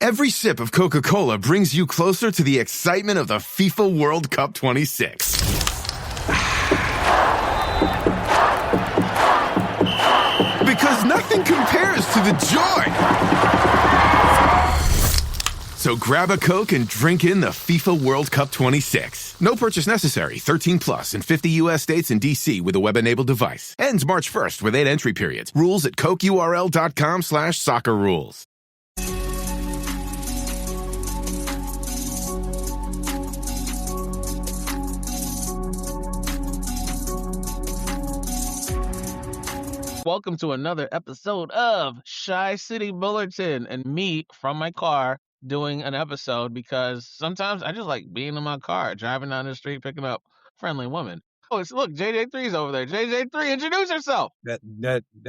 Every sip of Coca-Cola brings you closer to the excitement of the FIFA World Cup 26. Because nothing compares to the joy. So grab a Coke and drink in the FIFA World Cup 26. No purchase necessary. 13 plus in 50 U.S. states and D.C. with a web-enabled device. Ends March 1st with 8 entry periods. Rules at cokeurl.com/soccer rules. Welcome to another episode of Shy City Bulletin, and me from my car doing an episode because sometimes I just like being in my car, driving down the street, picking up friendly women. Oh, look, JJ3's over there. JJ3, introduce yourself. That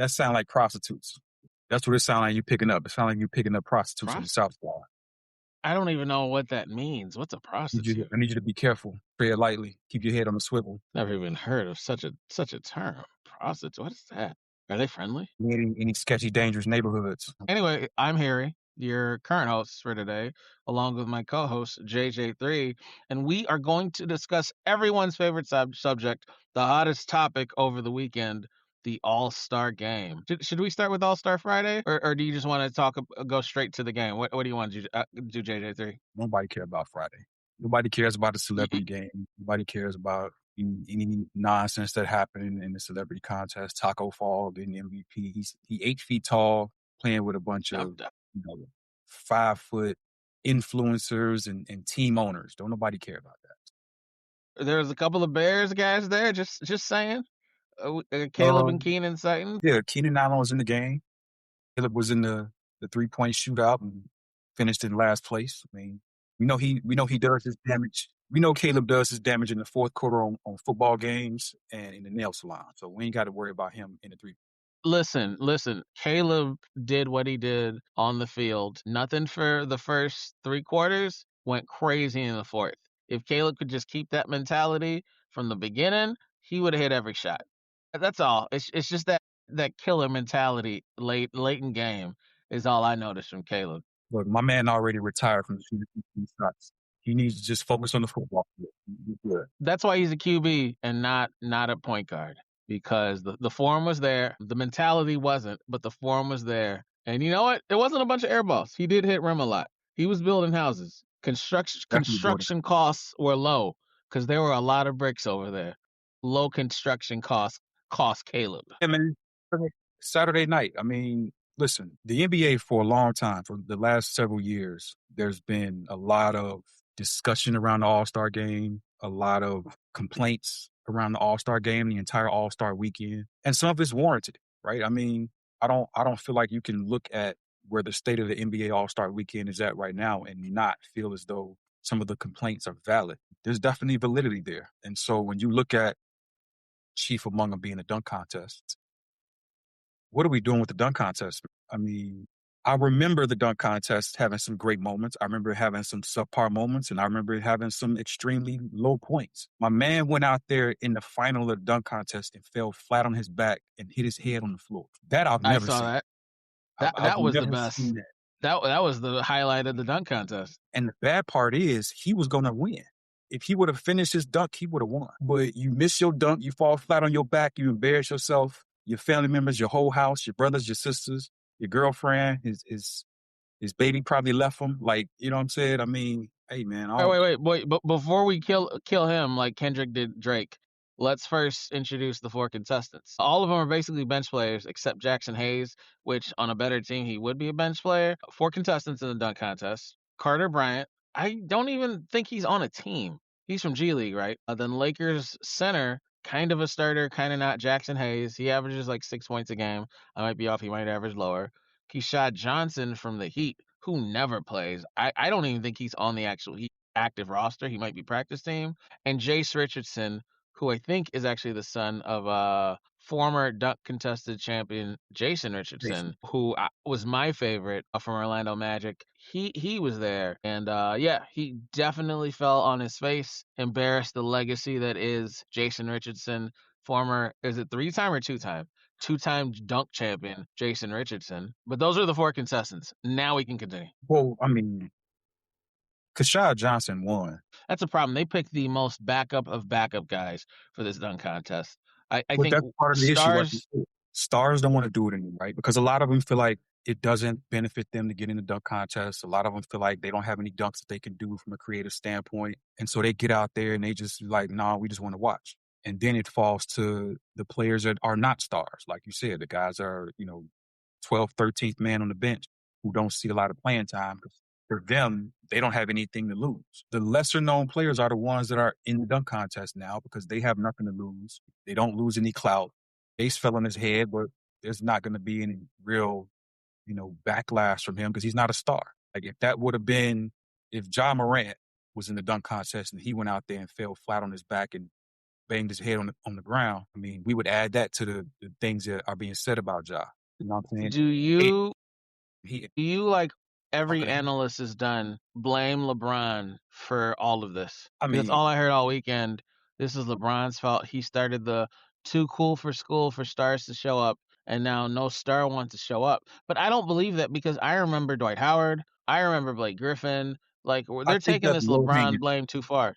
sound like prostitutes. That's what it sound like you picking up. It sound like you picking up prostitutes in the South Side. I don't even know what that means. What's a prostitute? I need you to be careful. Tread lightly. Keep your head on the swivel. Never even heard of such a term. Prostitute. What is that? Are they friendly? Any sketchy, dangerous neighborhoods. Anyway, I'm Harry, your current host for today, along with my co-host, JJ3, and we are going to discuss everyone's favorite subject, the hottest topic over the weekend, the All-Star Game. Should we start with All-Star Friday, or do you just want to go straight to the game? What do you want to do, JJ3? Nobody cares about Friday. Nobody cares about the celebrity game. Nobody cares about any nonsense that happened in the celebrity contest. Taco Fall being the MVP. He 8 feet tall, playing with a bunch of 5-foot influencers and team owners. Don't nobody care about that. There's a couple of Bears guys there. Just saying. Caleb and Keenan Sutton. Yeah, Keenan Allen was in the game. Caleb was in the 3-point shootout and finished in last place. I mean, we know he does his damage. We know Caleb does his damage in the fourth quarter on football games and in the nail salon. So we ain't got to worry about him in the three. Listen. Caleb did what he did on the field. Nothing for the first 3 quarters. Went crazy in the fourth. If Caleb could just keep that mentality from the beginning, he would have hit every shot. That's all. It's just that killer mentality late in game is all I noticed from Caleb. Look, my man already retired from shooting shots. He needs to just focus on the football field. That's why he's a QB and not a point guard, because the form was there. The mentality wasn't, but the form was there. And you know what? It wasn't a bunch of air balls. He did hit rim a lot. He was building houses. Construction costs were low because there were a lot of bricks over there. Low construction cost Caleb. I mean, Saturday night. I mean, listen, the NBA for a long time, for the last several years, there's been a lot of discussion around the All-Star game, a lot of complaints around the All-Star game, the entire All-Star weekend, and some of it's warranted, right? I mean, I don't feel like you can look at where the state of the NBA All-Star weekend is at right now and not feel as though some of the complaints are valid. There's definitely validity there. And so when you look at chief among them being a dunk contest, what are we doing with the dunk contest? I mean, I remember the dunk contest having some great moments. I remember having some subpar moments, and I remember having some extremely low points. My man went out there in the final of the dunk contest and fell flat on his back and hit his head on the floor. That I've never seen. I saw that. That was the best. That was the highlight of the dunk contest. And the bad part is he was going to win. If he would have finished his dunk, he would have won. But you miss your dunk, you fall flat on your back, you embarrass yourself, your family members, your whole house, your brothers, your sisters, your girlfriend, his baby probably left him. Like, you know what I'm saying? I mean, hey, man. Wait. But before we kill him like Kendrick did Drake, let's first introduce the 4 contestants. All of them are basically bench players except Jackson Hayes, which on a better team, he would be a bench player. 4 contestants in the dunk contest. Carter Bryant. I don't even think he's on a team. He's from G League, right? Then Lakers center, kind of a starter, kind of not, Jackson Hayes. He averages like 6 points a game. I might be off. He might average lower. Keyshawn Johnson from the Heat, who never plays. I don't even think he's on the actual Heat active roster. He might be practice team. And Jace Richardson, who I think is actually the son of former dunk contested champion Jason Richardson, who was my favorite from Orlando Magic. He was there, and he definitely fell on his face, embarrassed the legacy that is Jason Richardson, former, is it 3-time or 2-time? two-time dunk champion Jason Richardson. But those are the 4 contestants. Now we can continue. Well, I mean, Kashad Johnson won. That's a problem. They picked the most backup of backup guys for this dunk contest. I But think that's part of the issue. Like you stars. said. Stars don't want to do it anymore, right? Because a lot of them feel like it doesn't benefit them to get in the dunk contest. A lot of them feel like they don't have any dunks that they can do from a creative standpoint. And so they get out there and they just like, nah, we just want to watch. And then it falls to the players that are not stars. Like you said, the guys are, 12th, 13th man on the bench who don't see a lot of playing time. For them, they don't have anything to lose. The lesser known players are the ones that are in the dunk contest now because they have nothing to lose. They don't lose any clout. Ace fell on his head, but there's not going to be any real, backlash from him because he's not a star. Like if that would have been, if Ja Morant was in the dunk contest and he went out there and fell flat on his back and banged his head on the ground, I mean, we would add that to the things that are being said about Ja. You know what I'm saying? Do you He, do you like every okay. analyst has done blame LeBron for all of this? I mean, That's all I heard all weekend. This is LeBron's fault. He started the too cool for school for stars to show up, and now no star wants to show up. But I don't believe that because I remember Dwight Howard. I remember Blake Griffin. Like I they're think taking that's this low LeBron hanging. blame too far.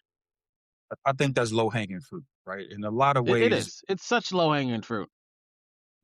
I think that's low hanging fruit, right? In a lot of It ways. is. It's such low hanging fruit.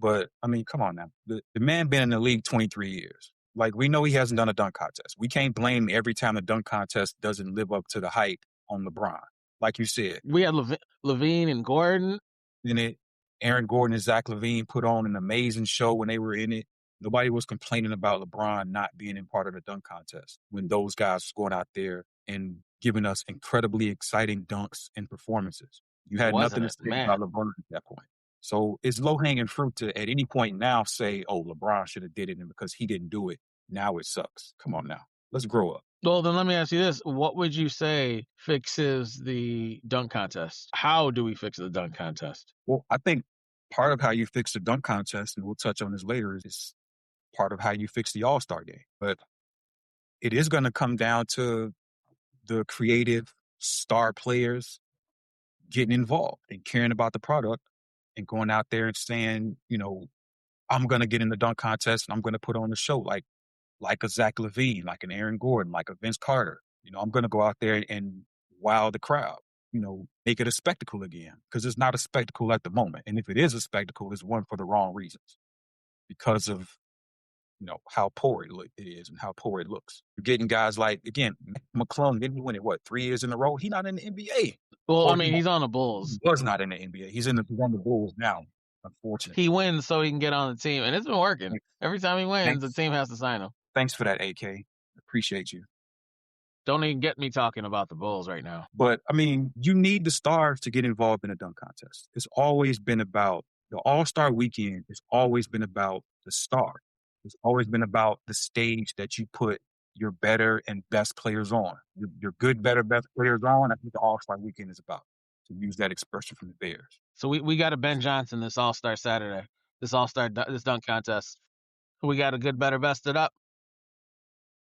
But I mean, come on now. The man been in the league 23 years. Like we know he hasn't done a dunk contest. We can't blame every time the dunk contest doesn't live up to the hype on LeBron. Like you said, We had Levine and Gordon. in it, Aaron Gordon and Zach LaVine put on an amazing show when they were in it. Nobody was complaining about LeBron not being in part of the dunk contest when those guys were going out there and giving us incredibly exciting dunks and performances. You had Wasn't nothing to it, say man? about LeBron at that point. So it's low-hanging fruit to at any point now say, oh, LeBron should have did it, and because he didn't do it, now it sucks. Come on now. Let's grow up. Well, then let me ask you this. What would you say fixes the dunk contest? How do we fix the dunk contest? Well, I think part of how you fix the dunk contest, and we'll touch on this later, is part of how you fix the All-Star game. But it is going to come down to the creative star players getting involved and caring about the product and going out there and saying, I'm going to get in the dunk contest and I'm going to put on the show like a Zach LaVine, like an Aaron Gordon, like a Vince Carter. I'm going to go out there and wow the crowd, make it a spectacle again because it's not a spectacle at the moment. And if it is a spectacle, it's one for the wrong reasons because of, how poor it is and how poor it looks. You're getting guys like, again, McClung didn't win it, 3 years in a row? He's not in the NBA. Well, I mean, he's on the Bulls. He was not in the NBA. He's on the Bulls now, unfortunately. He wins so he can get on the team, and it's been working. Every time he wins, the team has to sign him. Thanks for that, AK. Appreciate you. Don't even get me talking about the Bulls right now. But, I mean, you need the stars to get involved in a dunk contest. It's always been about the All-Star weekend. It's always been about the star. It's always been about the stage that you put your better and best players on. Your good, better, best players on. I think the All-Star weekend is about, to use that expression from the Bears. So we got a Ben Johnson this All-Star Saturday, this dunk contest. We got a good, better, bested up.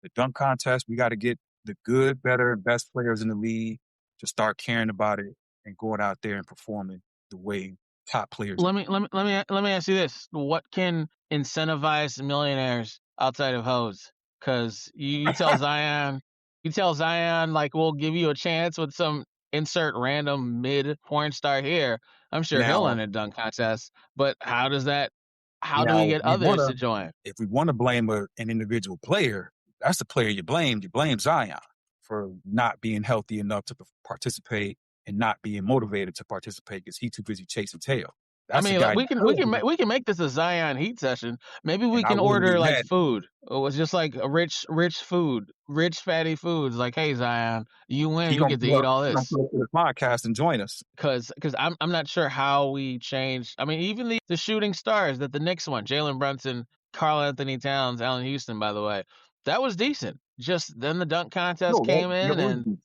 The dunk contest, we got to get the good, better, and best players in the league to start caring about it and going out there and performing the way top players. Let me ask you this: what can incentivize millionaires outside of hoes? Because you tell Zion, like we'll give you a chance with some insert random mid porn star here. I'm sure he'll win a dunk contest. But how do we get others to join? If we want to blame an individual player, that's the player you blame. You blame Zion for not being healthy enough to participate and not being motivated to participate because he's too busy chasing tail. I mean, like, we can make this a Zion Heat session. Maybe we can order like food. It was just like a rich fatty foods. Like, hey Zion, you win, you get to eat all this. Come to the podcast and join us. Because I'm not sure how we change. I mean, even the shooting stars that the Knicks won, Jalen Brunson, Karl Anthony Towns, Allen Houston, by the way, that was decent. Just then the dunk contest came in and.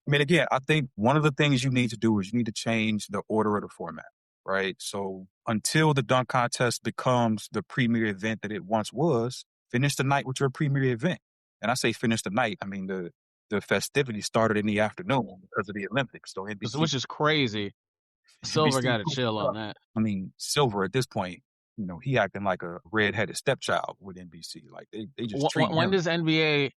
I mean, again, I think one of the things you need to do is you need to change the order of the format. Right. So until the dunk contest becomes the premier event that it once was, finish the night with your premier event. And I say finish the night. I mean, the festivities started in the afternoon because of the Olympics. So NBC, which is crazy. Silver got to chill on that. I mean, Silver at this point, he acting like a red-headed stepchild with NBC. Like they just treating When him. does NBA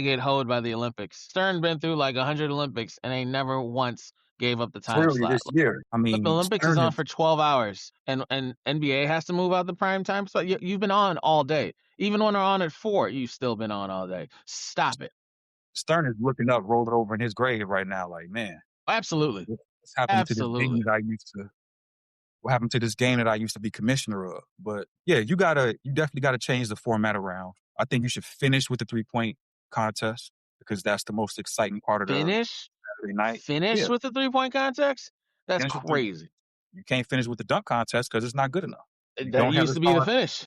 get hoed by the Olympics? Stern been through like 100 Olympics and they never once gave up the time Clearly slot. this year, I The mean, Olympics is Stern on is for 12 hours and NBA has to move out the prime time slot. You've been on all day. Even when they're on at 4, you've still been on all day. Stop it. Stern is looking up, rolling over in his grave right now, like, man, Absolutely. what's happening to this game Absolutely. that I used to? What happened to this game that I used to be commissioner of? But yeah, you definitely gotta change the format around. I think you should finish with the 3-point contest because that's the most exciting part of the Finish? Saturday night. Finish Yeah, with the 3-point contest? That's finish with three. crazy. You can't finish with the dunk contest because it's not good enough. You That don't have used the to be the star. finish.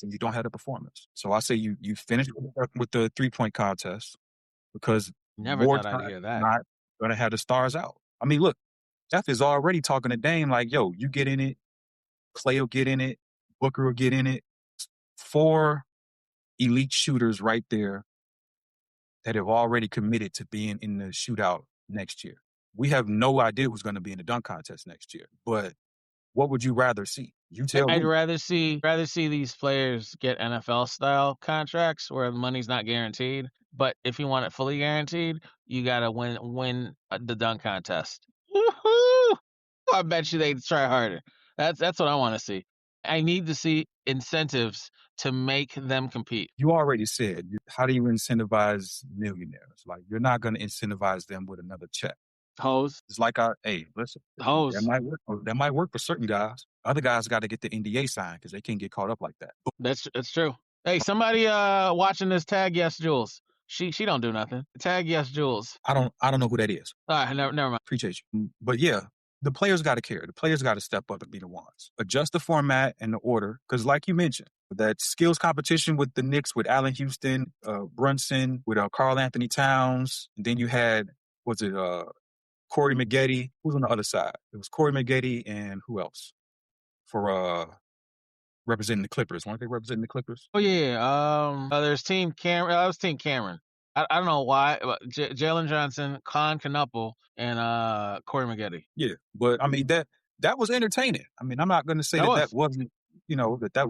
You don't have the performance. So I say you finish with the 3-point contest because Never more thought I'd time hear you're that. not gonna have the stars out. I mean, look, Steph is already talking to Dame like, yo, you get in it, Clay will get in it, Booker will get in it. 4 elite shooters right there that have already committed to being in the shootout next year. We have no idea who's going to be in the dunk contest next year. But what would you rather see? You tell I'd me. rather see these players get NFL style contracts where the money's not guaranteed. But if you want it fully guaranteed, you gotta win the dunk contest. Woohoo! I bet you they'd try harder. That's what I want to see. I need to see incentives to make them compete. You already said, how do you incentivize millionaires? Like, you're not going to incentivize them with another check. Hose, It's like, hey, listen, that hose. might work. That might work for certain guys. Other guys got to get the NDA signed because they can't get caught up like that. That's true. Hey, somebody watching this, tag Yes Jules. She don't do nothing. Tag Yes Jules. I don't know who that is. All right, never mind. Appreciate you. But yeah, the players got to care. The players got to step up and be the ones. Adjust the format and the order. Because like you mentioned, that skills competition with the Knicks, with Allen Houston, Brunson, with Karl Anthony Towns. And then you had, Corey Maggette? Who's on the other side? It was Corey Maggette and who else? For representing the Clippers. Weren't they representing the Clippers? Oh yeah. There's Team Cameron. That was Team Cameron. I don't know why. But Jalen Johnson, Con Knuppel, and Corey Maggette. Yeah, but I mean that was entertaining. I mean, I'm not going to say that wasn't, that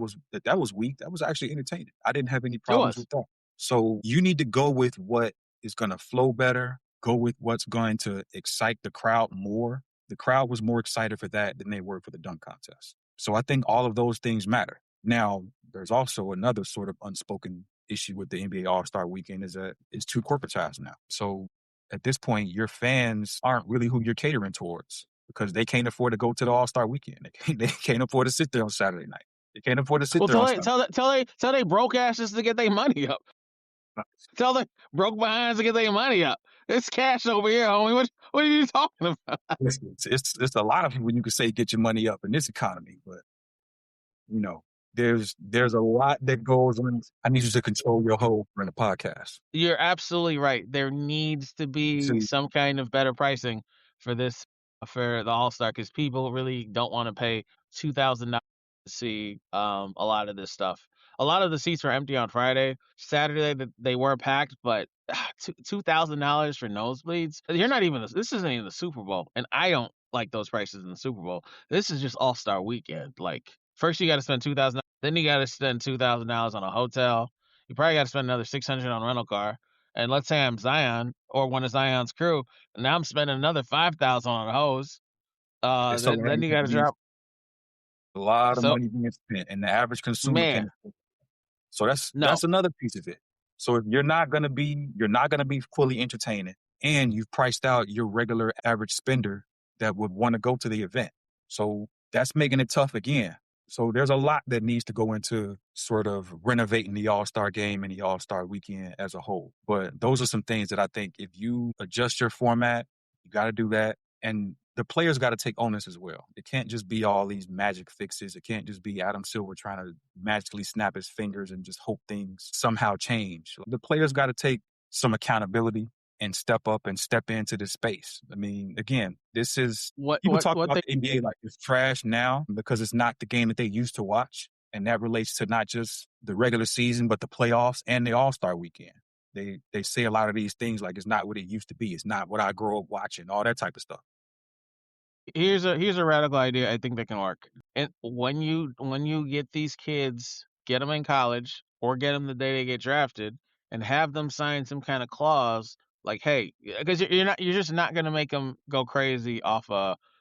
was weak. That was actually entertaining. I didn't have any problems with that. So you need to go with what is going to flow better. Go with what's going to excite the crowd more. The crowd was more excited for that than they were for the dunk contest. So I think all of those things matter. Now, there's also another sort of unspoken issue with the NBA All-Star Weekend is that it's too corporatized now. So at this point, your fans aren't really who you're catering towards because they can't afford to go to the All-Star Weekend. They can't afford to sit there on Saturday night. They can't afford to sit there on Sunday. Tell they broke asses to get their money up. Tell the broke behinds to get their money up. It's cash over here, homie. What are you talking about? It's a lot of people you can say get your money up in this economy, but there's a lot that goes on. I need you to control your whole in the podcast. You're absolutely right. There needs to be some kind of better pricing for this, for the All-Star, because people really don't want to pay $2,000 to see a lot of this stuff. A lot of the seats were empty on Friday. Saturday they were packed, but $2,000 for nosebleeds. This isn't even the Super Bowl, and I don't like those prices in the Super Bowl. This is just All-Star Weekend. Like, first you got to spend $2,000, then you got to spend $2,000 on a hotel. You probably got to spend another $600 on a rental car. And let's say I'm Zion or one of Zion's crew, and now I'm spending another $5,000 on a hose. Then you got to drop a lot of money being spent, and the average consumer can't. So that's another piece of it. So if you're not gonna be fully entertaining, and you've priced out your regular average spender that would want to go to the event, so that's making it tough again. So there's a lot that needs to go into sort of renovating the All-Star game and the All-Star weekend as a whole. But those are some things that I think if you adjust your format, you got to do that. And the players got to take onus as well. It can't just be all these magic fixes. It can't just be Adam Silver trying to magically snap his fingers and just hope things somehow change. The players got to take some accountability and step up and step into this space. I mean, again, this is people talk about the NBA like it's trash now because it's not the game that they used to watch. And that relates to not just the regular season, but the playoffs and the All-Star weekend. They say a lot of these things like it's not what it used to be. It's not what I grew up watching, all that type of stuff. Here's a radical idea I think that can work. And when you get these kids, get them in college or get them the day they get drafted, and have them sign some kind of clause like, hey, because you're just not gonna make them go crazy off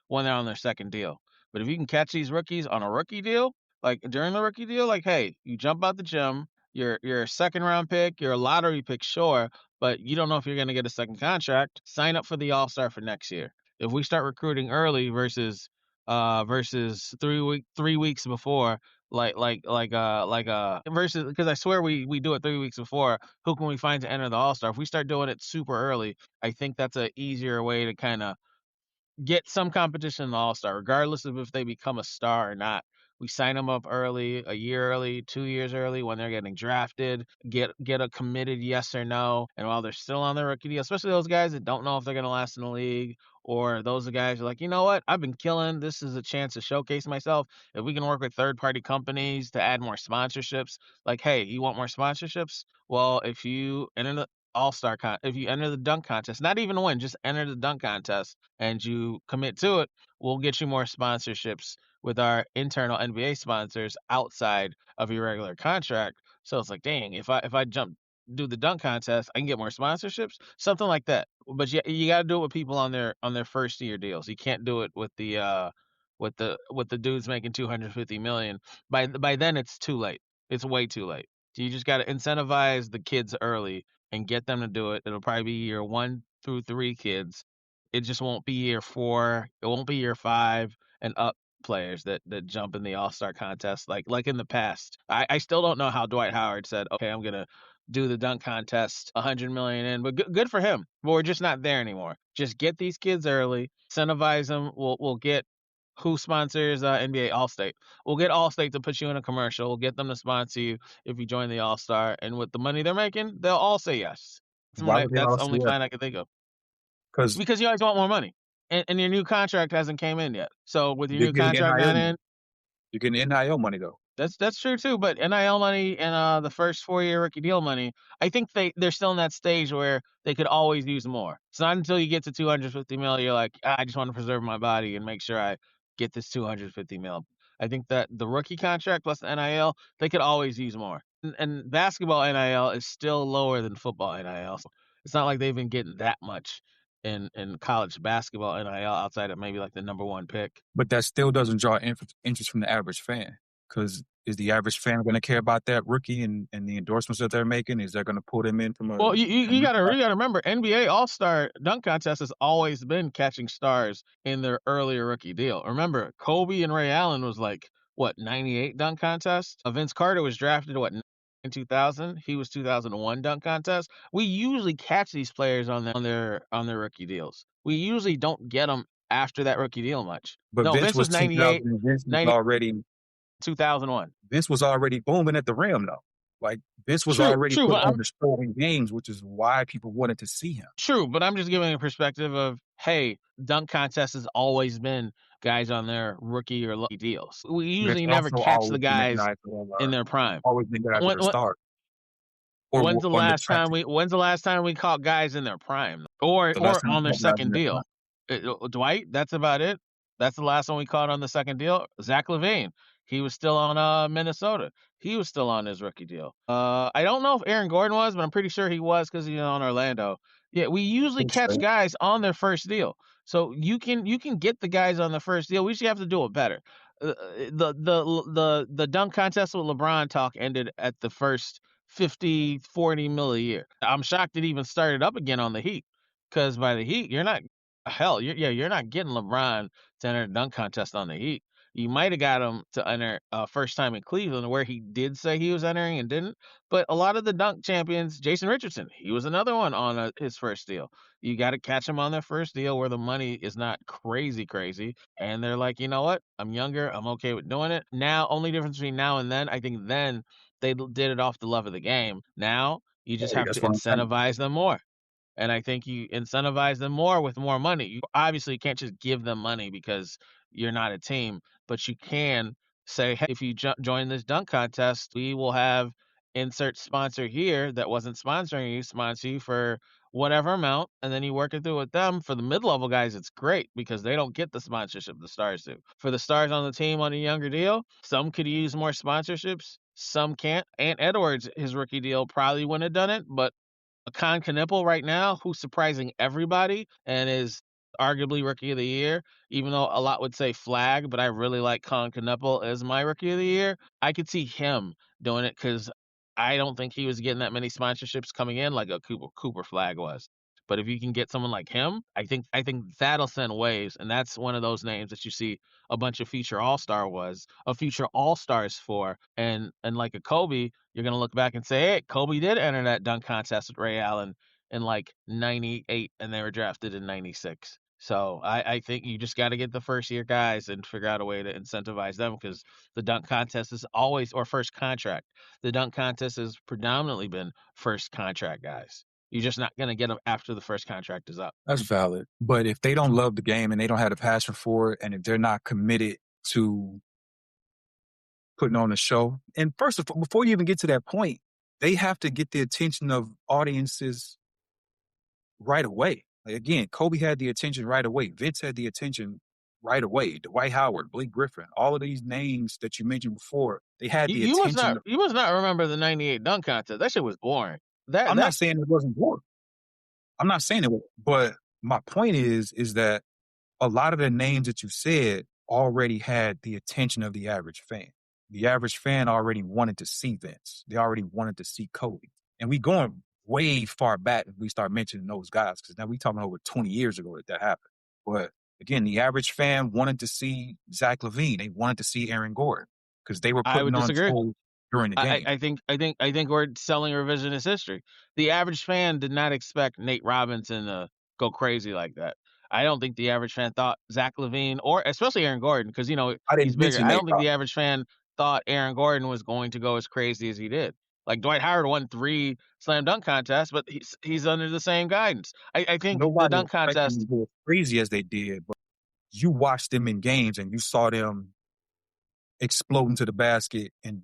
when they're on their second deal. But if you can catch these rookies on a rookie deal, like during the rookie deal, like, hey, you jump out the gym, you're a second round pick, you're a lottery pick, sure, but you don't know if you're gonna get a second contract. Sign up for the All Star for next year. If we start recruiting early versus 3 weeks before, versus, because I swear we do it 3 weeks before, who can we find to enter the All-Star? If we start doing it super early, I think that's a easier way to kind of get some competition in the All-Star, regardless of if they become a star or not. We sign them up early, a year early, 2 years early when they're getting drafted, get a committed yes or no. And while they're still on their rookie deal, especially those guys that don't know if they're going to last in the league, or those guys are like, you know what, I've been killing. This is a chance to showcase myself. If we can work with third-party companies to add more sponsorships, like, hey, you want more sponsorships? Well, if you enter the if you enter the dunk contest, not even win, just enter the dunk contest, and you commit to it, we'll get you more sponsorships with our internal NBA sponsors outside of your regular contract. So it's like, dang, if I do the dunk contest, I can get more sponsorships, something like that. But you got to do it with people on their first year deals. You can't do it with the dudes making 250 million. By then it's too late. It's way too late. So you just got to incentivize the kids early and get them to do it. It'll probably be year 1 through 3 kids. It just won't be year 4. It won't be year 5 and up players that jump in the All-Star contest like in the past. I still don't know how Dwight Howard said, okay, I'm gonna do the dunk contest 100 million in, but good for him. But we're just not there anymore. Just get these kids early, incentivize them. We'll get who sponsors NBA Allstate. We'll get Allstate to put you in a commercial. We'll get them to sponsor you if you join the All-Star, and with the money they're making, they'll all say yes. Why would they That's all the say only that? plan I can think of. Because Because you always want more money, and your new contract hasn't came in yet. So with your they're new getting contract NIL not money. in, You're getting NIL money though. that's true too. But NIL money and the first 4 year rookie deal money, I think they're still in that stage where they could always use more. It's not until you get to 250 mil, you're like, I just want to preserve my body and make sure I get this 250 mil. I think that the rookie contract plus the NIL, they could always use more. And basketball NIL is still lower than football NIL. So it's not like they've been getting that much in college basketball NIL outside of maybe like the number 1 pick. But that still doesn't draw interest from the average fan. Because is the average fan going to care about that rookie and the endorsements that they're making? Is that going to pull them in from Well, you an gotta impact? remember, NBA All-Star dunk contest has always been catching stars in their earlier rookie deal. Remember, Kobe and Ray Allen was like what 98 dunk contest. Vince Carter was drafted in 2000. He was 2001 dunk contest. We usually catch these players on their rookie deals. We usually don't get them after that rookie deal much. But No, Vince Vince was was 98, 2000. And Vince was 90, already 2001. Vince was already booming at the rim though. Like Vince was True, already true, putting but on the scoring games, which is why people wanted to see him. True, but I'm just giving a perspective of, hey, dunk contest has always been guys on their rookie or lucky deals. We Vince usually never also catch the always been guys guy for in their prime. always been good after When, the when, start or when's the last time we caught guys in their prime or the last time on their we caught guys in second their prime. deal? Dwight, that's about it. That's the last one we caught on the second deal. Zach LaVine, he was still on Minnesota. He was still on his rookie deal. I don't know if Aaron Gordon was, but I'm pretty sure he was because he's on Orlando. Yeah, we usually catch guys on their first deal, so you can get the guys on the first deal. We just have to do it better. The dunk contest with LeBron talk ended at the first 50-40 mil a year. I'm shocked it even started up again on the Heat, because by the Heat, you're not getting LeBron to enter a dunk contest on the Heat. You might have got him to enter first time in Cleveland, where he did say he was entering and didn't. But a lot of the dunk champions, Jason Richardson, he was another one on his first deal. You got to catch them on their first deal where the money is not crazy, crazy. And they're like, you know what? I'm younger. I'm okay with doing it. Now, only difference between now and then, I think then they did it off the love of the game. Now, you just have to That's what I'm saying. incentivize them more. And I think you incentivize them more with more money. You obviously can't just give them money because you're not a team, but you can say, hey, if you join this dunk contest, we will have insert sponsor here that wasn't sponsoring you, sponsor you for whatever amount, and then you work it through with them. For the mid-level guys, it's great because they don't get the sponsorship the stars do. For the stars on the team on a younger deal, some could use more sponsorships, some can't. Ant Edwards, his rookie deal probably wouldn't have done it, but Con Knipple right now, who's surprising everybody and is arguably rookie of the year, even though a lot would say flag, but I really like Con Knipple as my rookie of the year. I could see him doing it because I don't think he was getting that many sponsorships coming in like a Cooper Flag was. But if you can get someone like him, I think that'll send waves, and that's one of those names that you see a bunch of future all stars for, and like a Kobe, you're gonna look back and say, hey, Kobe did enter that dunk contest with Ray Allen in like '98, and they were drafted in '96. So I think you just got to get the first year guys and figure out a way to incentivize them because the dunk contest is always or first contract. The dunk contest has predominantly been first contract guys. You're just not gonna get them after the first contract is up. That's valid. But if they don't love the game and they don't have a passion for it, and if they're not committed to putting on a show, and first of all, before you even get to that point, they have to get the attention of audiences right away. Like, again, Kobe had the attention right away. Vince had the attention right away. Dwight Howard, Blake Griffin, all of these names that you mentioned before, they had the You must attention. not you must not remember the '98 dunk contest. That shit was boring. That I'm that not saying it wasn't boring. I'm not saying it was, but my point is that a lot of the names that you said already had the attention of the average fan. The average fan already wanted to see Vince. They already wanted to see Kobe. And we going way far back if we start mentioning those guys, because now we talking over 20 years ago that happened. But again, the average fan wanted to see Zach LaVine. They wanted to see Aaron Gordon because they were I would putting on disagree. shows during the game. I think we're selling revisionist history. The average fan did not expect Nate Robinson to go crazy like that. I don't think the average fan thought Zach LaVine or especially Aaron Gordon because I he's didn't bigger. mention I Nate don't think the Robinson. average fan thought Aaron Gordon was going to go as crazy as he did. Like Dwight Howard won 3 slam dunk contests, but he's under the same guidance. I think the Nobody dunk expected them to contest. go as crazy as they did, but you watched them in games and you saw them explode into the basket and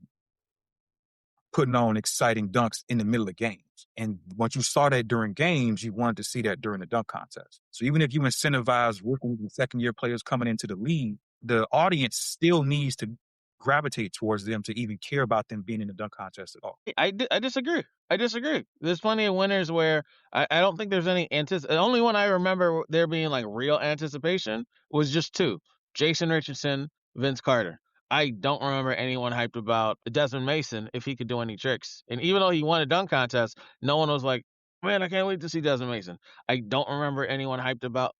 putting on exciting dunks in the middle of games. And once you saw that during games, you wanted to see that during the dunk contest. So even if you incentivize rookies and second-year players coming into the league, the audience still needs to gravitate towards them to even care about them being in the dunk contest at all. I disagree. I disagree. There's plenty of winners where I don't think there's any The only one I remember there being like real anticipation was just 2: Jason Richardson, Vince Carter. I don't remember anyone hyped about Desmond Mason if he could do any tricks. And even though he won a dunk contest, no one was like, "Man, I can't wait to see Desmond Mason." I don't remember anyone hyped about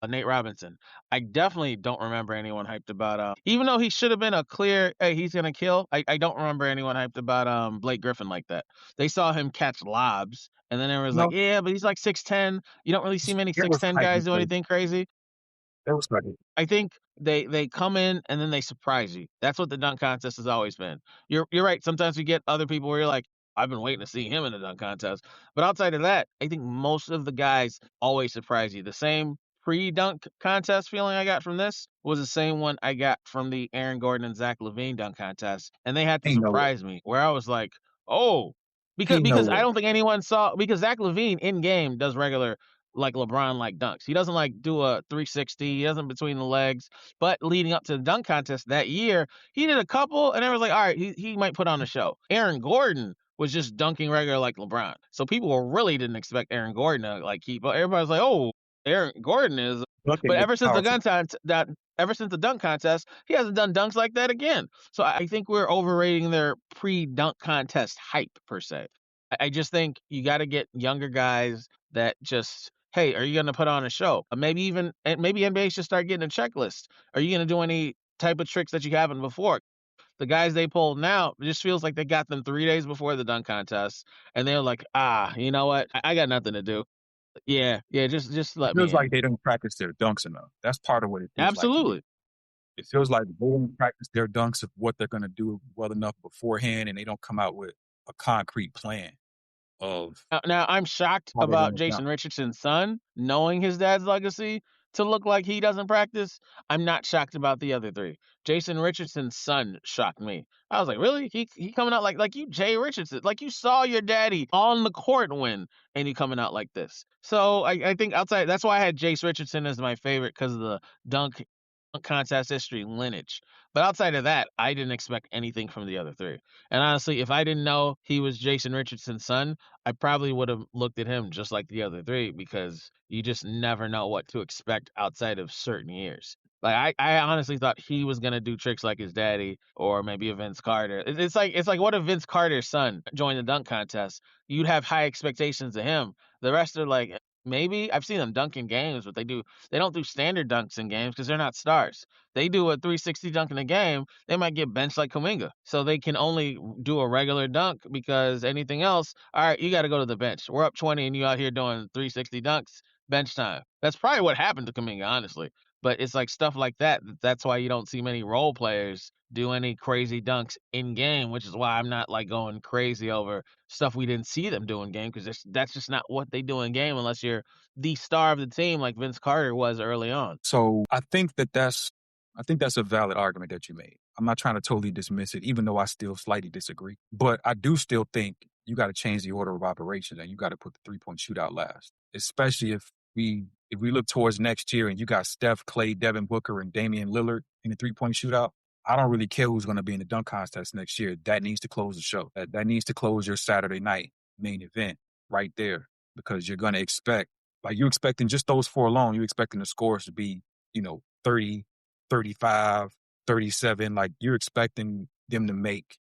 Nate Robinson. I definitely don't remember anyone hyped about even though he should have been a clear, hey, he's gonna kill. I don't remember anyone hyped about Blake Griffin like that. They saw him catch lobs, and then everyone was like, No, yeah, but he's like 6'10". You don't really see many there was 6'10" hype in guys do place. anything crazy. There was hype. I think they come in and then they surprise you. That's what the dunk contest has always been. You're right. Sometimes we get other people where you're like, I've been waiting to see him in the dunk contest. But outside of that, I think most of the guys always surprise you. The same pre-dunk contest feeling I got from this was the same one I got from the Aaron Gordon and Zach LaVine dunk contest, and they had to Ain't no way. surprise me where I was like, oh, because Ain't no because I way. don't think anyone saw because Zach LaVine in game does regular like LeBron like dunks. He doesn't like do a 360. He doesn't between the legs. But leading up to the dunk contest that year, he did a couple, and everyone's like, all right, he might put on a show. Aaron Gordon was just dunking regular like LeBron. So people really didn't expect Aaron Gordon to like keep. But everybody's like, oh, Aaron Gordon is. Bucket But is powerful. ever since the dunk contest, he hasn't done dunks like that again. So I think we're overrating their pre-dunk contest hype per se. I just think you got to get younger guys that just, hey, are you going to put on a show? Maybe NBA should start getting a checklist. Are you going to do any type of tricks that you haven't before? The guys they pulled now, it just feels like they got them 3 days before the dunk contest, and they're like, you know what? I got nothing to do. Yeah, just It let feels me like in. they don't practice their dunks enough. That's part of what it feels like to me. Absolutely. It feels like they don't practice their dunks of what they're going to do well enough beforehand, and they don't come out with a concrete plan of Now I'm shocked how they're about going to dunk. Jason Richardson's son knowing his dad's legacy to look like he doesn't practice, I'm not shocked about the other three. Jason Richardson's son shocked me. I was like, really? He coming out like you Jay Richardson. Like you saw your daddy on the court win and he coming out like this. So I think outside that's why I had Jace Richardson as my favorite because of the dunk contest history lineage. But outside of that, I didn't expect anything from the other three. And honestly, if I didn't know he was Jason Richardson's son, I probably would have looked at him just like the other three because you just never know what to expect outside of certain years. Like I honestly thought he was gonna do tricks like his daddy or maybe a Vince Carter. It's like what if Vince Carter's son joined the dunk contest? You'd have high expectations of him. The rest are like maybe I've seen them dunk in games, but they don't do standard dunks in games because they're not stars. They do a 360 dunk in a game, they might get benched like Kuminga. So they can only do a regular dunk because anything else, all right, you got to go to the bench. We're up 20 and you out here doing 360 dunks, bench time. That's probably what happened to Kuminga, honestly. But it's like stuff like that. That's why you don't see many role players do any crazy dunks in game, which is why I'm not like going crazy over stuff we didn't see them do in game because that's just not what they do in game unless you're the star of the team like Vince Carter was early on. So I think that's a valid argument that you made. I'm not trying to totally dismiss it, even though I still slightly disagree. But I do still think you got to change the order of operations and you got to put the 3-point shootout last, especially if we look towards next year and you got Steph, Clay, Devin Booker, and Damian Lillard in the 3-point shootout. I don't really care who's going to be in the dunk contest next year. That needs to close the show. That needs to close your Saturday night main event right there because you're going to expect, like you're expecting just those four alone, you're expecting the scores to be, 30, 35, 37. Like you're expecting them to make,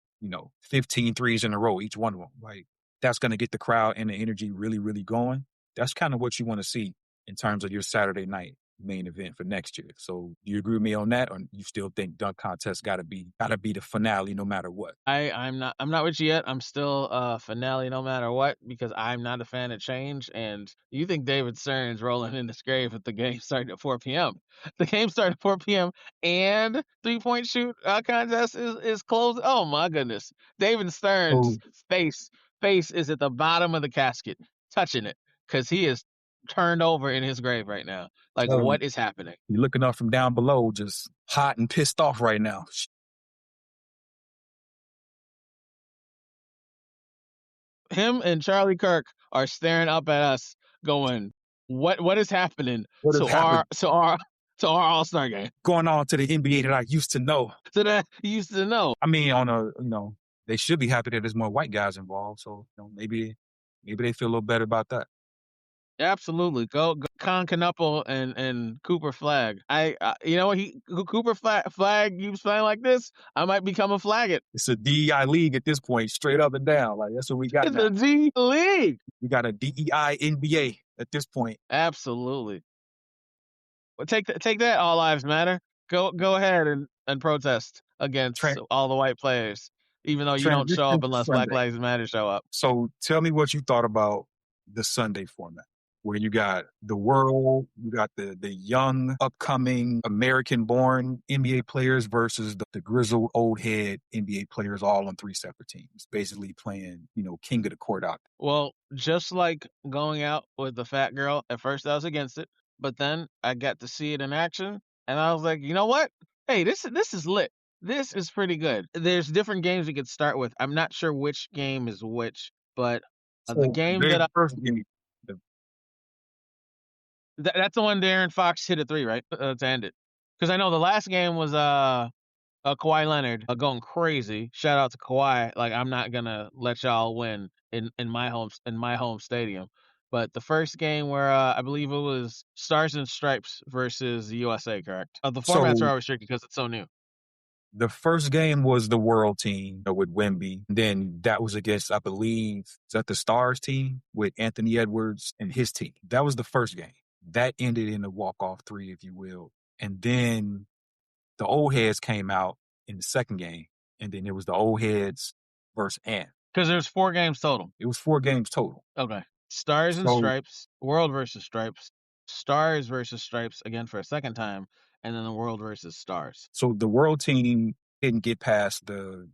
15 threes in a row, each one of them. Like that's going to get the crowd and the energy really, really going. That's kind of what you want to see in terms of your Saturday night main event for next year. So do you agree with me on that, or you still think dunk contest gotta be the finale no matter what? I'm not with you yet. I'm still finale no matter what because I'm not a fan of change. And you think David Stern's rolling in his grave if the game started at 4 p.m. The game started at 4 p.m. and 3-point shoot contest is closed. Oh my goodness. David Stern's So, face is at the bottom of the casket, touching it, because he is turned over in his grave right now. Like, so what is happening? you're looking up from down below, just hot and pissed off right now. Him and Charlie Kirk are staring up at us, going, "What is happening What has to happened our All-Star game?" going on to the NBA that I used to know? So that you used to know. I mean, they should be happy that there's more white guys involved. So maybe they feel a little better about that. Absolutely, go Con Canuple and Cooper Flag. You know what Cooper Flag keeps playing like this. I might become a Flaggett. It's a DEI league at this point, straight up and down. Like that's what we got It's now. a D League. We got a DEI NBA at this point. Absolutely. Well, take that. All lives matter. Go ahead and protest against all the white players, even though you don't show up unless Black Lives Matter show up. So tell me what you thought about the Sunday format, where you got the world, you got the young, upcoming, American-born NBA players versus the grizzled, old-head NBA players all on three separate teams, basically playing, king of the court out there. Well, just like going out with the fat girl, at first I was against it, but then I got to see it in action, and I was like, you know what? Hey, this is lit. This is pretty good. There's different games we could start with. I'm not sure which game is which, but the game that first game, that's the one Darren Fox hit a three, right? To end it. Because I know the last game was Kawhi Leonard going crazy. Shout out to Kawhi. Like I'm not gonna let y'all win in my home stadium. But the first game where I believe it was Stars and Stripes versus the USA, correct? The formats are restricted because it's so new. The first game was the world team with Wemby. Then that was against, I believe, is that the Stars team with Anthony Edwards and his team. That was the first game. That ended in a walk-off three, if you will. And then the old heads came out in the second game. And then it was the old heads versus Ant. Because there's 4 games total. It was 4 games total. Okay. Stars and Stripes, World versus Stripes, Stars versus Stripes again for a second time, and then the World versus Stars. So the world team didn't get past game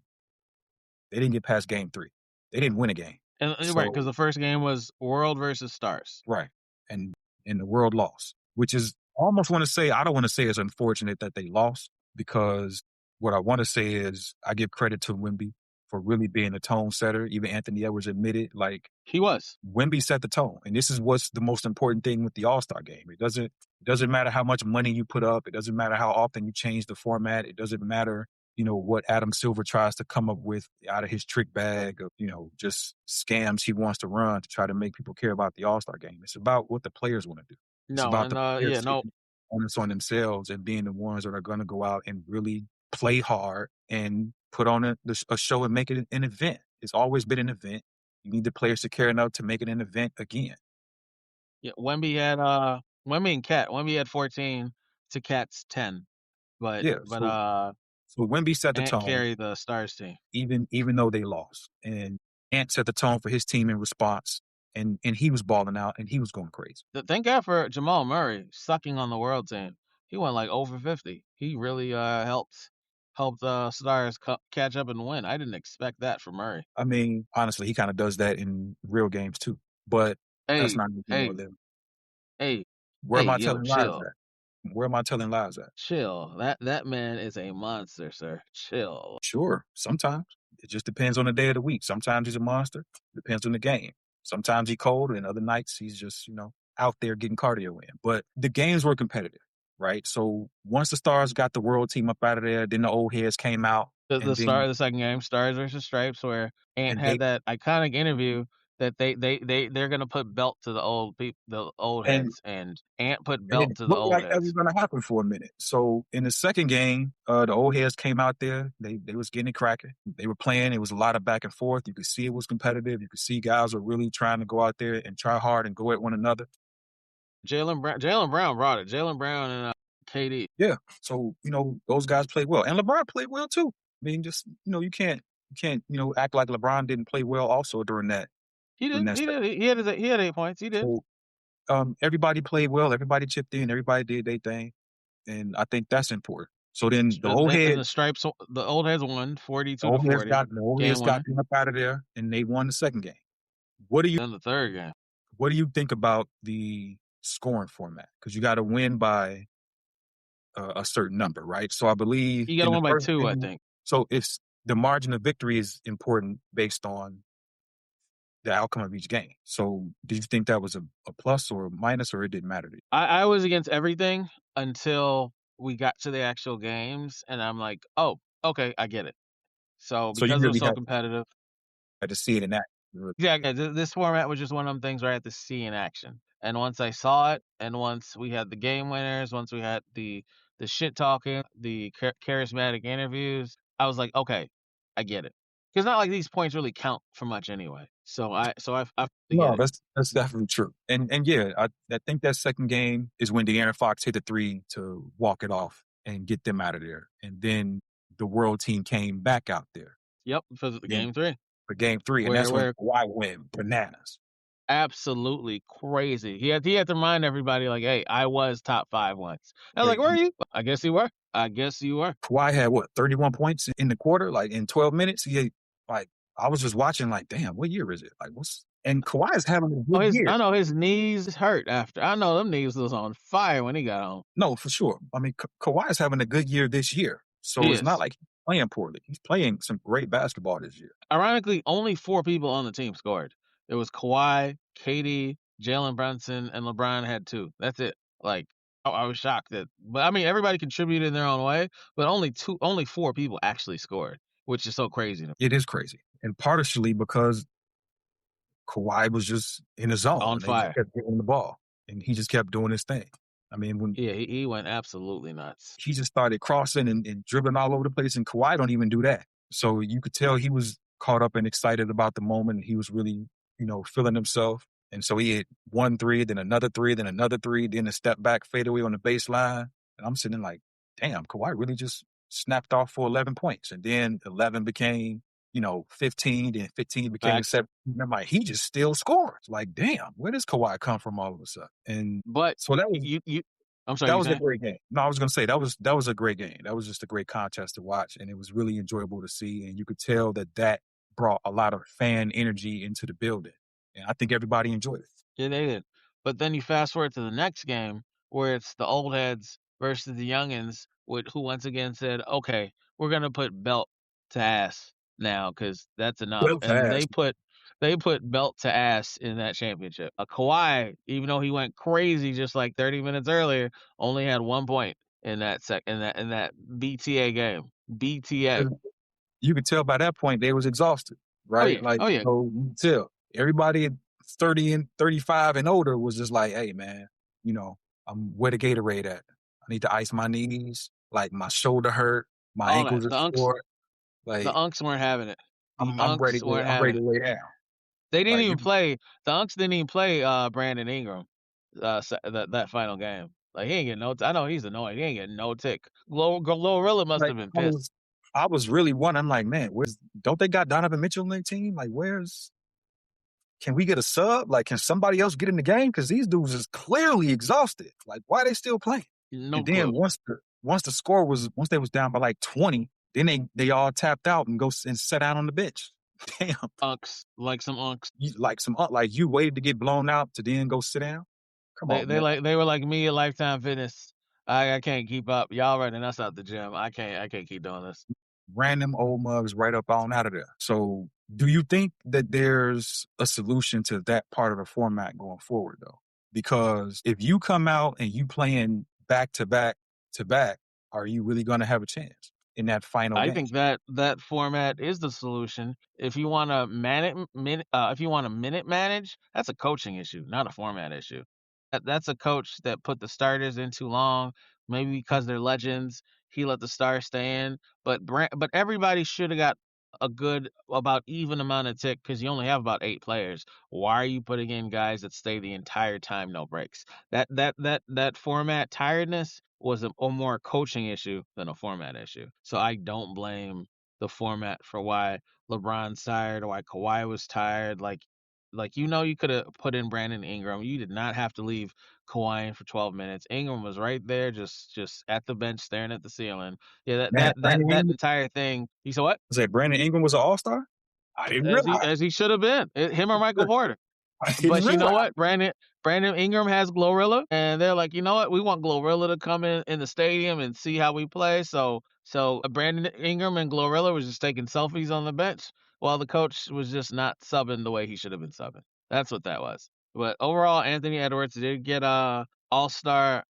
3. They didn't win a game. And, right, because the first game was World versus Stars. Right. And the world lost, which is almost want to say, I don't want to say it's unfortunate that they lost, because what I want to say is I give credit to Wemby for really being a tone setter. Even Anthony Edwards admitted, like, He was. Wemby set the tone. And this is what's the most important thing with the All-Star game. It doesn't matter how much money you put up. It doesn't matter how often you change the format. It doesn't matter, what Adam Silver tries to come up with out of his trick bag of, just scams he wants to run to try to make people care about the All-Star game. It's about what the players want to do. It's No, about and the players no, taking onus on themselves and being the ones that are going to go out and really play hard and put on a show and make it an event. It's always been an event. You need the players to care enough to make it an event again. yeah, Wemby had Wemby and Cat. Wemby had 14 to Cat's 10, but Yeah. So Wemby set the Ant tone, carried the Stars team. even though they lost, and Ant set the tone for his team in response, and he was balling out and he was going crazy. Thank God for Jamal Murray sucking on the world team. He went like over 50. He really helped Stars catch up and win. I didn't expect that from Murray. I mean, honestly, he kind of does that in real games too, but that's Hey, not anything hey, more than hey, where am I yo, telling lies chill. at? Where am I telling lies at? Chill. That man is a monster, sir. Chill. Sure, sometimes. It just depends on the day of the week. Sometimes he's a monster. Depends on the game. Sometimes he's cold, and other nights he's just, out there getting cardio in. But the games were competitive, right? So once the Stars got the world team up out of there, then the old heads came out. The start of the second game, Stars versus Stripes, where Ant And had that iconic interview that they're gonna put belt to the old and heads, and Ant put and it belt to the looked old like that was heads. going to happen for a minute. So in the second game, the old heads came out there. They was getting it cracking. They were playing. It was a lot of back and forth. You could see it was competitive. You could see guys were really trying to go out there and try hard and go at one another. Jaylen Brown brought it. Jaylen Brown and KD. Yeah. So, those guys played well. And LeBron played well too. I mean, just, you can't, act like LeBron didn't play well also during that. He During did. that He stretch. did. He had 8 points. He did. So, everybody played well. Everybody chipped in. Everybody did their thing. And I think that's important. So then the old And heads, the Stripes, the old heads won 42 the to old heads 40. got, the old Game heads got winner. them up out of there and they won the second game. Then the third game. What do you think about the scoring format? Because you got to win by a certain number, right? So I believe You got to in the win by first 2, I game, think. so it's the margin of victory is important based on the outcome of each game. So did you think that was a plus or a minus, or it didn't matter to you? I was against everything until we got to the actual games, and I'm like, oh, okay, I get it. So So you because it was really so competitive, had to see it in that. yeah, this format was just one of them things where I had to see in action. And once I saw it, and once we had the game winners, once we had the shit talking, the charismatic interviews, I was like, okay, I get it. Because not like these points really count for much anyway. So I get No, it. that's definitely true. And yeah, I think that second game is when De'Aaron Fox hit the three to walk it off and get them out of there. And then the world team came back out there. Yep, for the game 3. For game 3, and that's when Kawhi went bananas. Absolutely crazy. He had to remind everybody, like, hey, I was top 5 once. I was like, where are you? I guess you were. Kawhi had 31 points in the quarter, like in 12 minutes. I was just watching, like, damn, what year is it? Like, and Kawhi is having a good year. I know his knees hurt after. I know them knees was on fire when he got home. No, for sure. I mean, Kawhi is having a good year this year. So it's not like he's playing poorly. He's playing some great basketball this year. Ironically, only 4 people on the team scored. It was Kawhi, KD, Jalen Brunson, and LeBron had 2. That's it. Like, I was shocked but I mean, everybody contributed in their own way, but only 4 people actually scored, which is so crazy to me. It is crazy. And partially because Kawhi was just in his zone. On fire. He kept getting the ball, and he just kept doing his thing. I mean, he went absolutely nuts. He just started crossing and dribbling all over the place, and Kawhi don't even do that. So you could tell he was caught up and excited about the moment. He was really, feeling himself. And so he hit 1 3, then another 3, then another 3, then a step back fadeaway on the baseline. And I'm sitting like, damn, Kawhi really just snapped off for 11 points. And then 11 became, 15, then 15 became 17. I'm like, he just still scores. Like, damn, where does Kawhi come from all of a sudden? And but so that was I'm sorry. That was a great game. No, I was going to say that was a great game. That was just a great contest to watch, and it was really enjoyable to see. And you could tell that brought a lot of fan energy into the building, and I think everybody enjoyed it. Yeah, they did. But then you fast forward to the next game, where it's the old heads versus the youngins, who once again said, "Okay, we're gonna put belt to ass now because that's enough," Well and fast. they put belt to ass in that championship. Kawhi, even though he went crazy just like 30 minutes earlier, only had 1 point in that BTA game. BTA. You could tell by that point they was exhausted, Oh right? yeah. Like, Oh yeah. you could tell everybody at 30 and 35 and older was just like, hey man, where the Gatorade at? I need to ice my knees. Like my shoulder hurt, my All that. ankles are sore. The Like Unks weren't having it. The I'm ready Unks to weren't I'm having ready it. to lay down. They didn't Like even you play. The Unks didn't even play Brandon Ingram. That final game. Like he ain't getting no. I know he's annoying. He ain't getting no tick. Glorilla must like have been I pissed. was really wondering, I'm like, man, don't they got Donovan Mitchell on their team? Like, can we get a sub? Like, can somebody else get in the game? Because these dudes is clearly exhausted. Like, why are they still playing? No And then clue. once they was down by like 20, then they all tapped out and and sat down on the bench. Damn, Unks, like some Unks. like you waited to get blown out to then go sit down. Come on, man. They were like me at Lifetime Fitness. I can't keep up. Y'all running us out the gym. I can't keep doing this. Random old mugs right up on out of there. So, do you think that there's a solution to that part of the format going forward, though? Because if you come out and you playing back to back to back, are you really going to have a chance in that final I game? think that format is the solution. If you want to if you want to minute manage, that's a coaching issue, not a format issue. That's a coach that put the starters in too long, maybe because they're legends. He let the stars stay in, but everybody should have got a good about even amount of tick because you only have about 8 players. Why are you putting in guys that stay the entire time, no breaks? That format tiredness was a more coaching issue than a format issue. So I don't blame the format for why LeBron's tired or why Kawhi was tired. Like you could have put in Brandon Ingram. You did not have to leave Kawhi in for 12 minutes. Ingram was right there, just at the bench staring at the ceiling. Yeah, Man, Brandon that Ingram, entire thing. You said what? Brandon Ingram was an all-star? I didn't realize. As he should have been. Him or Michael Porter. I didn't But you know realize. what? Brandon Ingram has Glorilla, and they're like, you know what? We want Glorilla to come in the stadium and see how we play. So Brandon Ingram and Glorilla was just taking selfies on the bench while the coach was just not subbing the way he should have been subbing. That's what that was. But overall, Anthony Edwards did get All-Star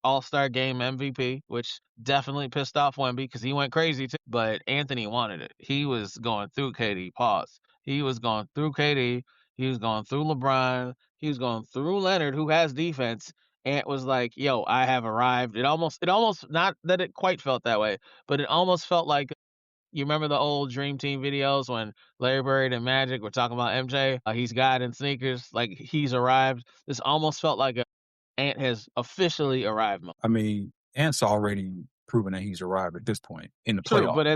Game MVP, which definitely pissed off Wemby because he went crazy too. But Anthony wanted it. He was going through KD. Pause. He was going through KD. He was going through LeBron. He was going through Leonard, who has defense. Ant was like, "Yo, I have arrived." It almost not that it quite felt that way, but it almost felt like you remember the old Dream Team videos when Larry Bird and Magic were talking about MJ. He's God in sneakers, like he's arrived. This almost felt like Ant has officially arrived. I mean, Ant's already proven that he's arrived at this point in the True, playoff. but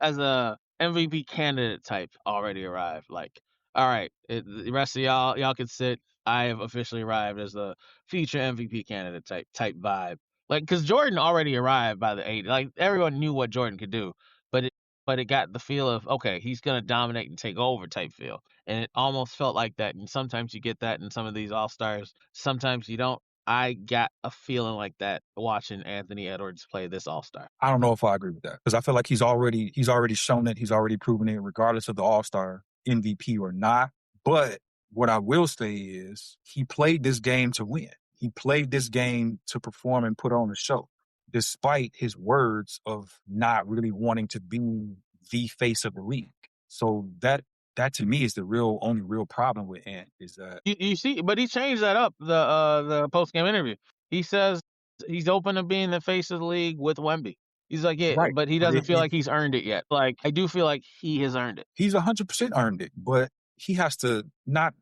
as a MVP candidate type already arrived. Like, all right, the rest of y'all can sit. I have officially arrived as the future MVP candidate type vibe. Like, because Jordan already arrived by the 80. Like, everyone knew what Jordan could do, but it got the feel of okay, he's gonna dominate and take over type feel, and it almost felt like that. And sometimes you get that in some of these All Stars. Sometimes you don't. I got a feeling like that watching Anthony Edwards play this All Star. I don't know if I agree with that because I feel like he's already shown it. He's already proven it, regardless of the All-Star MVP or not. But what I will say is he played this game to win. He played this game to perform and put on a show, despite his words of not really wanting to be the face of the league. So that to me is the only real problem with Ant is that You see, but he changed that up the post game interview. He says he's open to being the face of the league with Wemby. He's like, yeah, right. but he But doesn't feel like he's earned it yet. Like I do feel like he has earned it. he's 100% earned it, but he has to not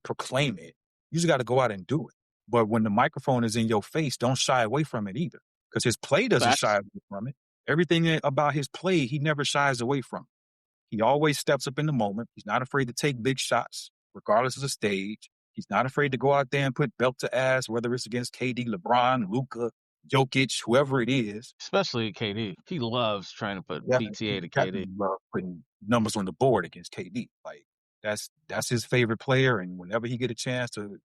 proclaim it. You just got to go out and do it. But when the microphone is in your face, don't shy away from it either, because his play doesn't shy Facts. away from it. Everything about his play, he never shies away from. He always steps up in the moment. He's not afraid to take big shots, regardless of the stage. He's not afraid to go out there and put belt to ass, whether it's against KD, LeBron, Luka, Jokic, whoever it is. Especially KD. He loves trying to put BTA to KD. Definitely love putting numbers on the board against KD. Like that's his favorite player, and whenever he get a chance to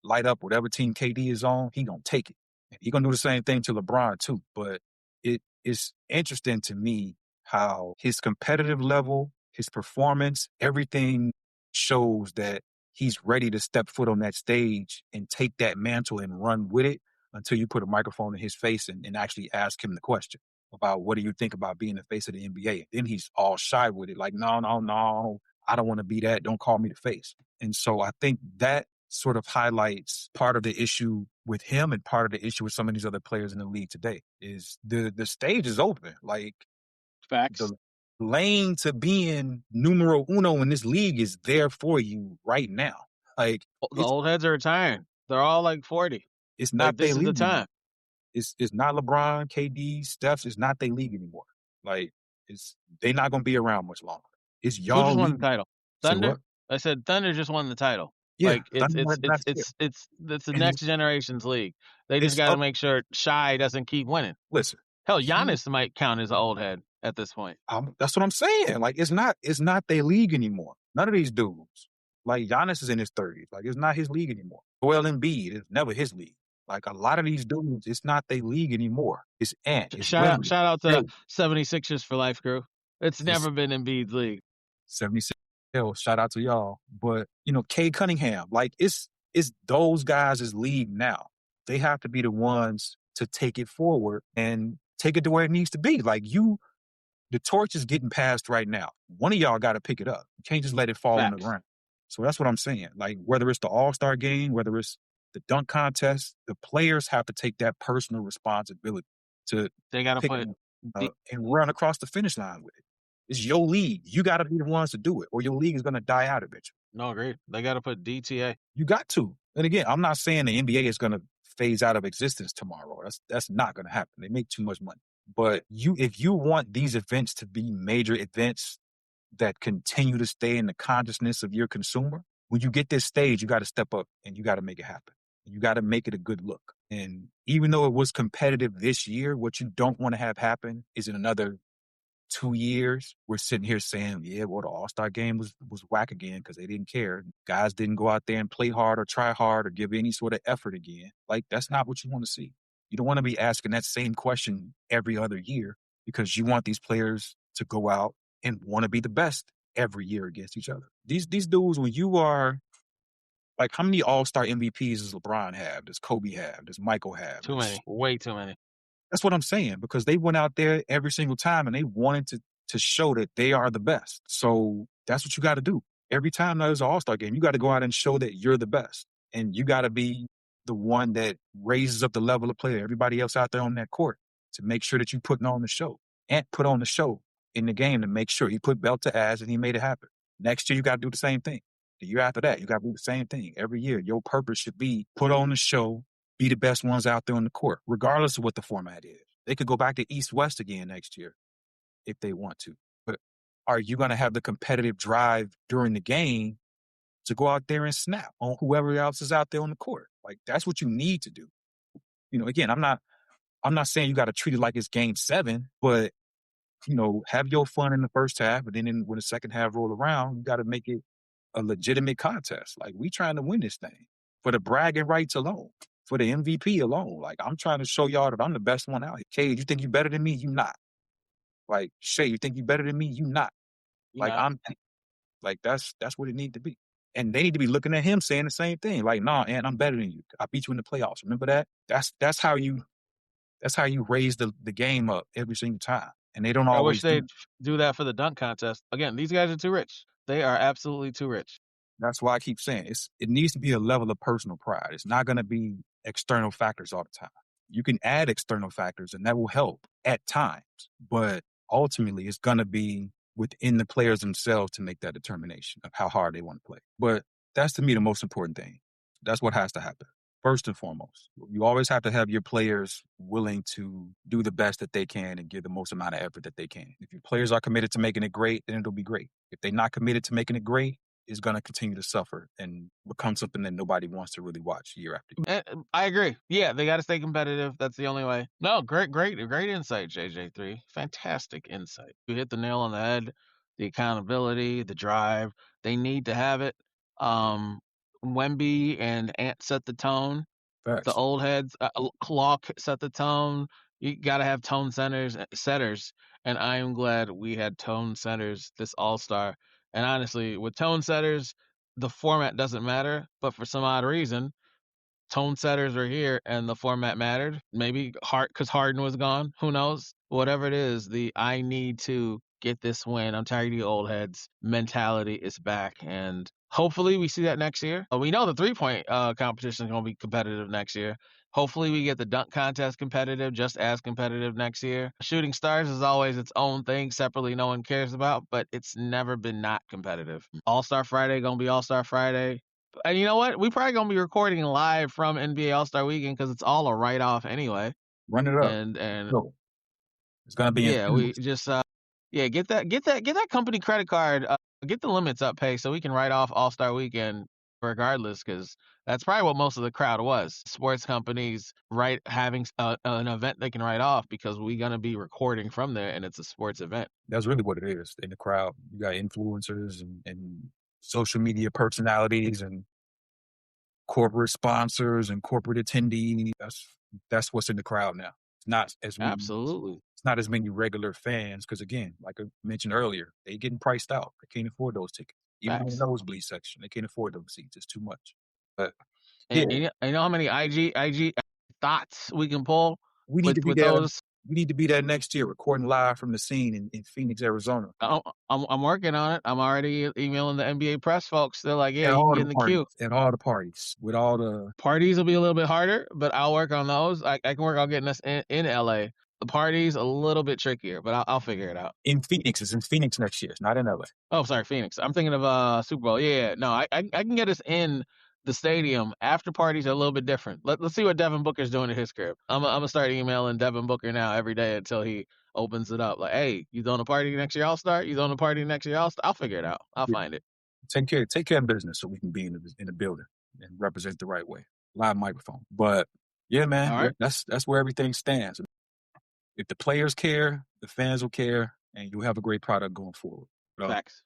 light up whatever team KD is on, he gonna take it. And he gonna do the same thing to LeBron too. But it is interesting to me how his competitive level, his performance, everything shows that he's ready to step foot on that stage and take that mantle and run with it until you put a microphone in his face and actually ask him the question about what do you think about being the face of the NBA. And then he's all shy with it, like, no, no, no, I don't want to be that. Don't call me the face. And so I think that sort of highlights part of the issue with him and part of the issue with some of these other players in the league today is the stage is open. Like, Facts. the lane to being numero uno in this league is there for you right now. Like, The old heads are retiring. They're all like 40. it's Like, not this their is the league anymore. time. It's not LeBron, KD, Steph. It's not their league anymore. Like, they're not gonna be around much longer. It's Who y'all just won league. the title? Say Thunder? what? I said Thunder just won the title. Yeah, Like, it's Thunder won last year. the And next generation's league. They just it's got to up. make sure Shai doesn't keep winning. Listen, Hell, Giannis might count as an old head at this point. that's what I'm saying. Like, it's not their league anymore. None of these dudes. Like, Giannis is in his 30s. Like, it's not his league anymore. Joel Embiid is never his league. Like, a lot of these dudes, it's not their league anymore. It's Ant. It's Shout Wemby. out to Drake. 76ers for life, crew. It's never been Embiid's league. 76. Hell, shout out to y'all. But, Cade Cunningham, like, it's those guys' league now. They have to be the ones to take it forward and take it to where it needs to be. Like, the torch is getting passed right now. One of y'all got to pick it up. You can't just let it fall on the Facts. ground. So that's what I'm saying. Like, whether it's the All-Star game, whether it's the dunk contest, the players have to take that personal responsibility to They got to pick put and run across the finish line with it. It's your league. You got to be the ones to do it, or your league is going to die out eventually. No, agreed. They got to put DTA. You got to. And again, I'm not saying the NBA is going to phase out of existence tomorrow. That's not going to happen. They make too much money. But if you want these events to be major events that continue to stay in the consciousness of your consumer, when you get this stage, you got to step up and you got to make it happen. You got to make it a good look. And even though it was competitive this year, what you don't want to have happen is in another 2 years, we're sitting here saying, yeah, well, the All-Star game was whack again because they didn't care. Guys didn't go out there and play hard or try hard or give any sort of effort again. Like, that's not what you want to see. You don't want to be asking that same question every other year because you want these players to go out and want to be the best every year against each other. These dudes, when you are, like, how many All-Star MVPs does LeBron have? Does Kobe have? Does Michael have? Too many. Way too many. That's what I'm saying, because they went out there every single time and they wanted to show that they are the best. So that's what you got to do. Every time there's an All-Star game, you got to go out and show that you're the best. And you got to be the one that raises up the level of play. Everybody else out there on that court to make sure that you're putting on the show. Ant put on the show in the game to make sure he put belt to ass and he made it happen. Next year, you got to do the same thing. The year after that, you got to do the same thing. Every year, your purpose should be put on the show, be the best ones out there on the court, regardless of what the format is. They could go back to East-West again next year if they want to. But are you going to have the competitive drive during the game to go out there and snap on whoever else is out there on the court? Like, that's what you need to do. Again, I'm not saying you got to treat it like it's game 7, but, have your fun in the first half. But then when the second half roll around, you got to make it a legitimate contest. Like, we trying to win this thing for the bragging rights alone, for the MVP alone. Like, I'm trying to show y'all that I'm the best one out here. Cade, you think you better than me? You not. Like, Shay, you think you better than me? You not. Like, like, that's what it need to be. And they need to be looking at him saying the same thing. Like, nah, Ant, I'm better than you. I beat you in the playoffs. Remember that? That's how you raise the game up every single time. And they don't I always wish they'd do that for the dunk contest. Again, these guys are too rich. They are absolutely too rich. That's why I keep saying it needs to be a level of personal pride. It's not going to be external factors all the time. You can add external factors and that will help at times, but ultimately it's going to be within the players themselves to make that determination of how hard they want to play. But that's, to me, the most important thing. That's what has to happen. First and foremost, you always have to have your players willing to do the best that they can and give the most amount of effort that they can. If your players are committed to making it great, then it'll be great. If they're not committed to making it great, it's going to continue to suffer and become something that nobody wants to really watch year after year. I agree. Yeah, they got to stay competitive. That's the only way. No, great insight, JJ3. Fantastic insight. You hit the nail on the head. The accountability, the drive, they need to have it. Wemby and Ant set the tone. The Facts. old heads, Clock set the tone. You got to have tone setters, and I am glad we had tone setters this All Star. And honestly, with tone setters, the format doesn't matter, but for some odd reason, tone setters were here and the format mattered. Maybe because Harden was gone. Who knows? Whatever it is, the I need to get this win. I'm tired of you old heads. Mentality is back, and hopefully we see that next year. We know the 3-point competition is going to be competitive next year. Hopefully we get the dunk contest competitive, just as competitive next year. Shooting stars is always its own thing, separately no one cares about, but it's never been not competitive. All-Star Friday going to be All-Star Friday. And you know what? We probably gonna be recording live from NBA All-Star Weekend because it's all a write-off anyway. Run it up. And So, it's gonna be yeah, we just get that company credit card. Get the limits up, pay, so we can write off All-Star Weekend regardless, because that's probably what most of the crowd was. Sports companies having an event they can write off because we're gonna be recording from there, and it's a sports event. That's really what it is. In the crowd, you got influencers and social media personalities and corporate sponsors and corporate attendees. That's what's in the crowd now. It's not as many, Absolutely. It's not as many regular fans because, again, like I mentioned earlier, they getting priced out. They can't afford those tickets. Even in the nosebleed section, they can't afford those seats. It's too much. But yeah, And you know how many IG thoughts we can pull we need to be with there. those. We need to be there next year, recording live from the scene in Phoenix, Arizona. I'm working on it. I'm already emailing the NBA press folks. They're like, yeah, At you can all get the in the parties, queue. at all the parties, with all the Parties will be a little bit harder, but I'll work on those. I can work on getting us in LA. The parties a little bit trickier, but I'll figure it out. in Phoenix. It's in Phoenix next year. It's not in LA. Oh, sorry, Phoenix. I'm thinking of Super Bowl. Yeah, no, I can get us in the stadium. After parties are a little bit different. Let's see what Devin Booker's doing at his crib. I'm gonna start emailing Devin Booker now every day until he opens it up. Like, hey, you throwing a party next year All Star? You throwing a party next year All Star? I'll figure it out. I'll find it. Take care of business so we can be in the building and represent the right way. Live microphone. But yeah, man, All right. that's where everything stands. If the players care, the fans will care, and you'll have a great product going forward. Facts.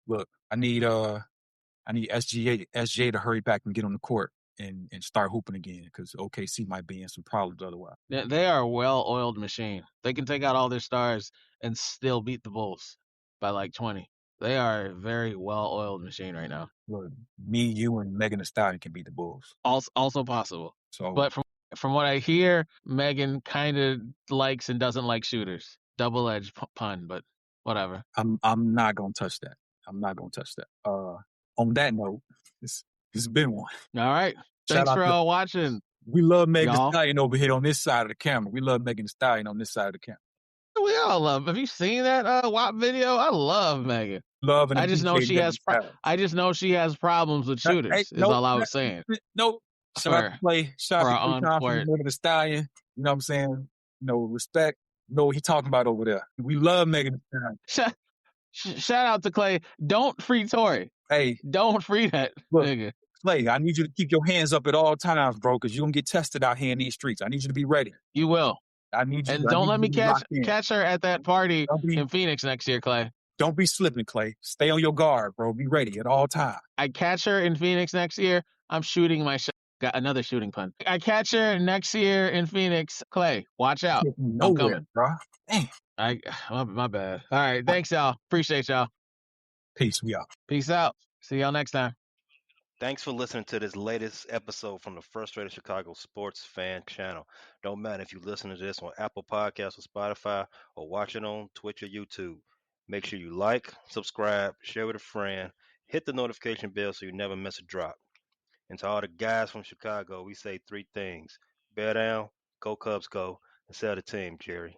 Look, I need SJ to hurry back and get on the court and start hooping again because OKC might be in some problems otherwise. They are a well-oiled machine. They can take out all their stars and still beat the Bulls by like 20. They are a very well-oiled machine right now. Look, me, you, and Megan Thee Stallion can beat the Bulls. Also possible. So, but from what I hear, Megan kind of likes and doesn't like shooters. Double-edged pun, but whatever. I'm not gonna touch that. I'm not gonna touch that. On that note, it's been one. All right. Thanks for watching. We love Megan Thee Stallion over here on this side of the camera. We love Megan Thee Stallion on this side of the camera. We all love. Have you seen that WAP video? I love Megan. I just know she has. I just know she has problems with shooters. Is all I was saying. Nope. Shout out to Clay. Shout out to Megan Thee Stallion. You know what I'm saying? Respect. Know what he talking about over there. We love Megan Thee Stallion. Shout out to Clay. Don't free Tory. Hey, don't free that nigga. Clay, I need you to keep your hands up at all times, bro, because you're going to get tested out here in these streets. I need you to be ready. You will. I need you. And don't let me catch her at that party in Phoenix next year, Clay. Don't be slipping, Clay. Stay on your guard, bro. Be ready at all times. I catch her in Phoenix next year, I'm shooting my shot. Got another shooting pun. I catch her next year in Phoenix, Clay. Watch out. I'm coming, bro. Damn. My bad. All right. Thanks, y'all. Appreciate y'all. Peace. We out. Peace out. See y'all next time. Thanks for listening to this latest episode from the Frustrated Chicago Sports Fan Channel. Don't matter if you listen to this on Apple Podcasts or Spotify or watch it on Twitch or YouTube. Make sure you like, subscribe, share with a friend, hit the notification bell so you never miss a drop. And to all the guys from Chicago, we say 3 things. Bear down, go Cubs go, and sell the team, Jerry.